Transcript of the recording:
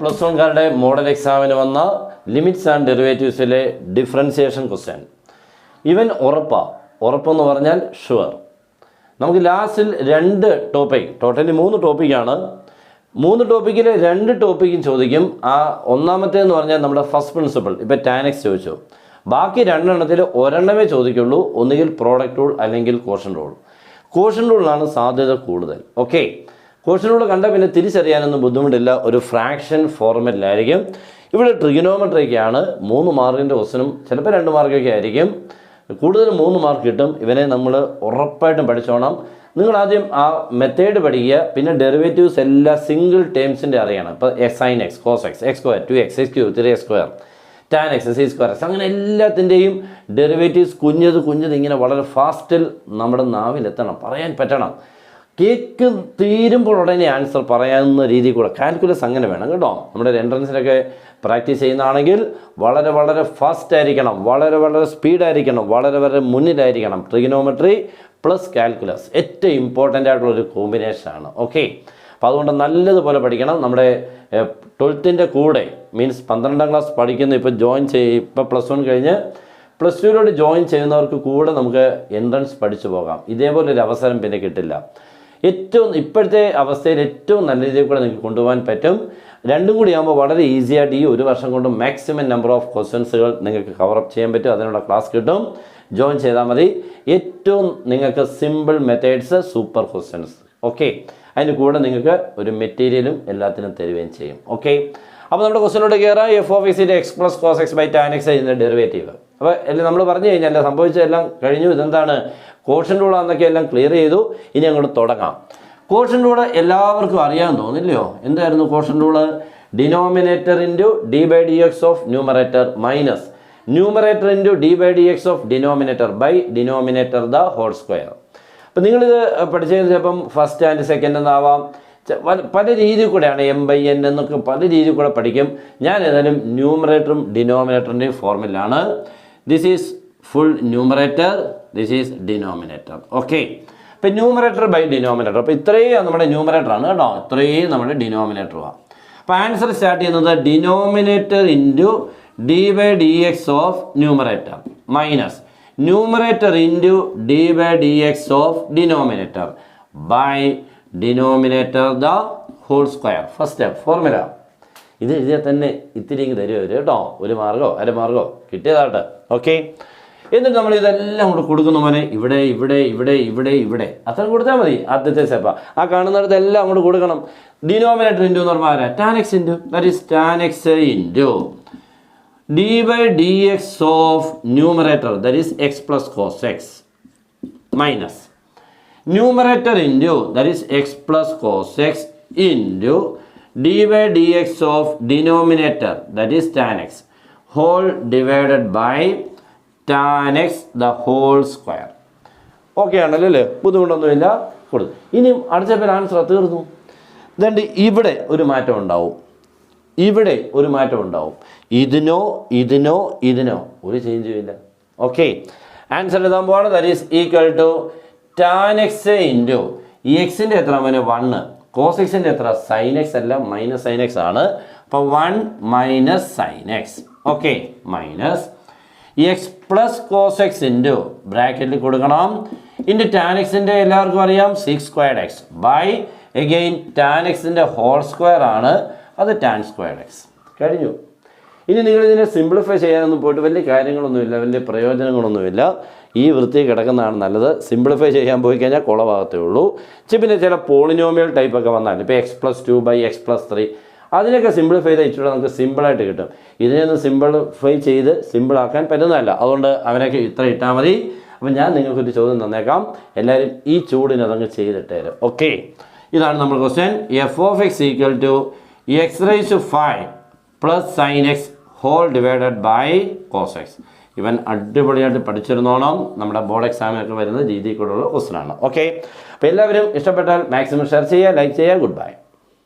+1 model എക്സാമിന് വന്ന limits and ഡെറിവേറ്റീവ്സിലെ differentiation question. ഇവൻ ഉറപ്പെന്ന് പറഞ്ഞാൽ ഷുവർ. നമുക്ക് ലാസ്റ്റിൽ 2 ടോപ്പിക്, ടോട്ടലി 3 ടോപ്പിക്കാണ്. 3 ടോപ്പിക്കിൽ 2 ടോപ്പിക്കും ചോദിക്കും. ആ ഒന്നാമത്തേന്ന് പറഞ്ഞാൽ നമ്മുടെ ഫസ്റ്റ് പ്രിൻസിപ്പിൾ, ഇപ്പോൾ ടാൻ എക്സ് ചോദിച്ചു. ബാക്കി 2 എണ്ണത്തിൽ ഒരെണ്ണമേ ചോദിക്കുള്ളൂ, ഒന്നുകിൽ പ്രോഡക്റ്റ് റൂൾ അല്ലെങ്കിൽ കോഷൻ റൂൾ. കോഷൻ റൂളിലാണ് സാധ്യത കൂടുതൽ. ഓക്കെ, കോഷൻ റൂൾ കണ്ടാൽ പിന്നെ തിരിച്ചറിയാനൊന്നും ബുദ്ധിമുട്ടില്ല. ഒരു ഫ്രാക്ഷൻ ഫോർമാറ്റിലായിരിക്കും. ഇവിടെ ട്രിഗണോമെട്രിക്കാണ്. 3 മാർക്കിൻ്റെ ക്വസ്റ്റനും ചിലപ്പോൾ 2 മാർക്കൊക്കെ ആയിരിക്കും. കൂടുതൽ 3 മാർക്ക് കിട്ടും. ഇവനെ നമ്മൾ ഉറപ്പായിട്ടും പഠിച്ചോണം. നിങ്ങൾ ആദ്യം ആ മെത്തേഡ് പഠിക്കുക. പിന്നെ ഡെറിവേറ്റീവ്സ് എല്ലാ സിംഗിൾ ടേംസിൻ്റെ അറിയണം. ഇപ്പോൾ sine x, cos x, x square, 2x, x cube, 3x square, tan x, sec square x, അങ്ങനെ എല്ലാത്തിൻ്റെയും ഡെറിവേറ്റീവ്സ് കുഞ്ഞത് ഇങ്ങനെ വളരെ ഫാസ്റ്റിൽ നമ്മുടെ നാവിലെത്തണം, പറയാൻ പറ്റണം. കേക്ക് തീരുമ്പോൾ ഉടനെ ആൻസർ പറയാവുന്ന രീതിയിൽ കൂടെ കാൽക്കുലസ് അങ്ങനെ വേണം കേട്ടോ. നമ്മുടെ എൻട്രൻസിനൊക്കെ പ്രാക്ടീസ് ചെയ്യുന്നതാണെങ്കിൽ വളരെ ഫാസ്റ്റ് ആയിരിക്കണം, വളരെ സ്പീഡായിരിക്കണം, വളരെ മുന്നിലായിരിക്കണം. ട്രിഗണോമെട്രി പ്ലസ് കാൽക്കുലസ് ഏറ്റവും ഇമ്പോർട്ടൻ്റ് ആയിട്ടുള്ളൊരു കോമ്പിനേഷനാണ്. ഓക്കെ, അപ്പോൾ അതുകൊണ്ട് നല്ലതുപോലെ പഠിക്കണം. നമ്മുടെ 12th കൂടെ മീൻസ് 12ാം ക്ലാസ് പഠിക്കുന്ന ഇപ്പോൾ +1 കഴിഞ്ഞ് +2 ജോയിൻ ചെയ്യുന്നവർക്ക് കൂടെ നമുക്ക് എൻട്രൻസ് പഠിച്ചു പോകാം. ഇതേപോലൊരു അവസരം പിന്നെ കിട്ടില്ല. ഇപ്പോഴത്തെ അവസ്ഥയിൽ ഏറ്റവും നല്ല രീതിയിൽ കൂടെ നിങ്ങൾക്ക് കൊണ്ടുപോകാൻ പറ്റും. 2 കൂടി ആകുമ്പോൾ വളരെ ഈസി ആയിട്ട് ഈ 1 വർഷം കൊണ്ട് മാക്സിമം നമ്പർ ഓഫ് ക്വസ്റ്റ്യൻസുകൾ നിങ്ങൾക്ക് കവറപ്പ് ചെയ്യാൻ പറ്റും. അതിനുള്ള ക്ലാസ് കിട്ടും. ജോയിൻ ചെയ്താൽ മതി. ഏറ്റവും നിങ്ങൾക്ക് simple methods, super questions. Okay, അതിന് കൂടെ നിങ്ങൾക്ക് ഒരു മെറ്റീരിയലും എല്ലാത്തിനും തരുകയും ചെയ്യും. ഓക്കെ, അപ്പോൾ നമ്മുടെ ക്വസ്റ്റ്യനോട് കയറാം. f(x) x + cos x / tan x ഇതിൻ്റെ ഡെറിവേറ്റീവ്. അപ്പോൾ എല്ലാം നമ്മൾ പറഞ്ഞു കഴിഞ്ഞാൽ സംഭവിച്ചതെല്ലാം കഴിഞ്ഞു. ഇതെന്താണ് കോഷൻ റൂളാന്നൊക്കെ എല്ലാം ക്ലിയർ ചെയ്തു. ഇനി അങ്ങോട്ട് തുടങ്ങാം. കോഷൻ റൂള് എല്ലാവർക്കും അറിയാമെന്ന് തോന്നില്ലയോ? എന്തായിരുന്നു quotient rule? Denominator into d/dx of numerator minus numerator into d/dx of denominator by denominator the whole square. അപ്പോൾ നിങ്ങളിത് പഠിച്ചതിന് ചിലപ്പം ഫസ്റ്റ് ആൻഡ് സെക്കൻഡ് എന്നാവാം, പല രീതിയിൽ കൂടെയാണ്. m/n എന്നൊക്കെ പല രീതിയിൽ കൂടെ പഠിക്കും. ഞാൻ ഏതായാലും ന്യൂമറേറ്ററും ഡിനോമിനേറ്ററിൻ്റെയും ഫോർമുലയാണ്. This is full numerator, this is denominator. Okay, ഇപ്പം ന്യൂമറേറ്റർ ബൈ ഡിനോമിനേറ്റർ. അപ്പോൾ ഇത്രയും നമ്മുടെ ന്യൂമറേറ്ററാണ് കേട്ടോ, ഇത്രയും നമ്മുടെ ഡിനോമിനേറ്ററുമാണ്. അപ്പോൾ ആൻസർ സ്റ്റാർട്ട് ചെയ്യുന്നത് denominator into d/dx of numerator minus numerator into d/dx of denominator by denominator the whole square. First step formula. ഇത് എഴുതിയാൽ തന്നെ ഇത്തിരി ഇങ്ങ് തരുമോ കേട്ടോ, 1 മാർക്കോ 1/2 മാർക്കോ കിട്ടിയതാട്ടെ. ഓക്കെ, എന്നിട്ട് നമ്മൾ ഇതെല്ലാം കൂടെ കൊടുക്കുന്ന പോലെ ഇവിടെ അത്ര കൊടുത്താൽ മതി. ആദ്യത്തെ സ്റ്റെപ്പ് ആ കാണുന്നിടത്ത് എല്ലാം അങ്ങോട്ട് കൊടുക്കണം. ഡിനോമിനേറ്റർ ഇൻറ്റു എന്ന് പറഞ്ഞാൽ tan x into that is tan x into d/dx of numerator that is x + cos x minus numerator into that is x + cos x into d/dx of denominator that is tan x whole divided by tan x the whole square. Okay ആണല്ലോ അല്ലേ? ബുദ്ധിമുട്ടൊന്നുമില്ല. കൊടുത്തു. ഇനി അടുത്ത answer തീർന്നു. ദണ്ട് ഇവിടെ ഒരു മാറ്റം ഉണ്ടാവും, ഇവിടെ ഒരു മാറ്റം ഉണ്ടാവും. ഇതിനോ ഒരു ചേഞ്ചും ഇല്ല. ഓക്കെ, ആൻസർ എഴുതാൻ പോവാണ്. That is equal to tan x into ഈ എക്സിൻ്റെ എത്ര അവന് 1, കോസ് എക്സിൻ്റെ എത്ര സൈൻ എക്സ് അല്ല മൈനസ് സൈൻ എക്സ് ആണ്. അപ്പോൾ 1 minus sine x. Okay, minus x + cos x into ബ്രാക്കറ്റിൽ കൊടുക്കണം ഇൻറ്റു ടാൻ എക്സിൻ്റെ എല്ലാവർക്കും അറിയാം 6² x ബൈ എഗെയിൻ ടാൻ എക്സിൻ്റെ ഹോൾ സ്ക്വയർ ആണ്, അത് ടാൻ സ്ക്വയർഡ് എക്സ്. കഴിഞ്ഞു. ഇനി നിങ്ങളിതിനെ സിംപ്ലിഫൈ ചെയ്യാനൊന്നും പോയിട്ട് വലിയ കാര്യങ്ങളൊന്നുമില്ല, വലിയ പ്രയോജനങ്ങളൊന്നുമില്ല. ഈ വൃത്തി കിടക്കുന്നതാണ് നല്ലത്. സിംപ്ലിഫൈ ചെയ്യാൻ പോയി കഴിഞ്ഞാൽ കുളഭാഗത്തേ ഉള്ളൂ. പിന്നെ ചില പോളിനോമിയൽ ടൈപ്പൊക്കെ വന്നാൽ ഇപ്പോൾ x + 2 / x + 3 അതിനൊക്കെ സിംപ്ലിഫൈ ചെയ്താൽ ഇച്ചിരി നമുക്ക് സിമ്പിളായിട്ട് കിട്ടും. ഇതിനെയൊന്നും സിംപ്ലിഫൈ ചെയ്ത് സിമ്പിളാക്കാൻ പറ്റുന്നതല്ല. അതുകൊണ്ട് അവനൊക്കെ ഇത്ര ഇട്ടാൽ മതി. അപ്പം ഞാൻ നിങ്ങൾക്കൊരു ചോദ്യം തന്നേക്കാം, എല്ലാവരും ഈ ചൂടിന് അതങ്ങ് ചെയ്തിട്ടേരും. ഓക്കെ, ഇതാണ് നമ്മുടെ question. f(x) equal to x⁵5 + sin x whole divided by cos x. ഇവൻ അടിപൊളിയായിട്ട് പഠിച്ചിരുന്നോണം. നമ്മുടെ ബോർഡ് എക്സാമിനൊക്കെ വരുന്ന രീതിയിൽ കൂടെയുള്ള ക്വസ്റ്റ്യനാണ്. ഓക്കെ, അപ്പോൾ എല്ലാവരും ഇഷ്ടപ്പെട്ടാൽ മാക്സിമം ഷെയർ ചെയ്യുക, ലൈക്ക് ചെയ്യുക. Good bye.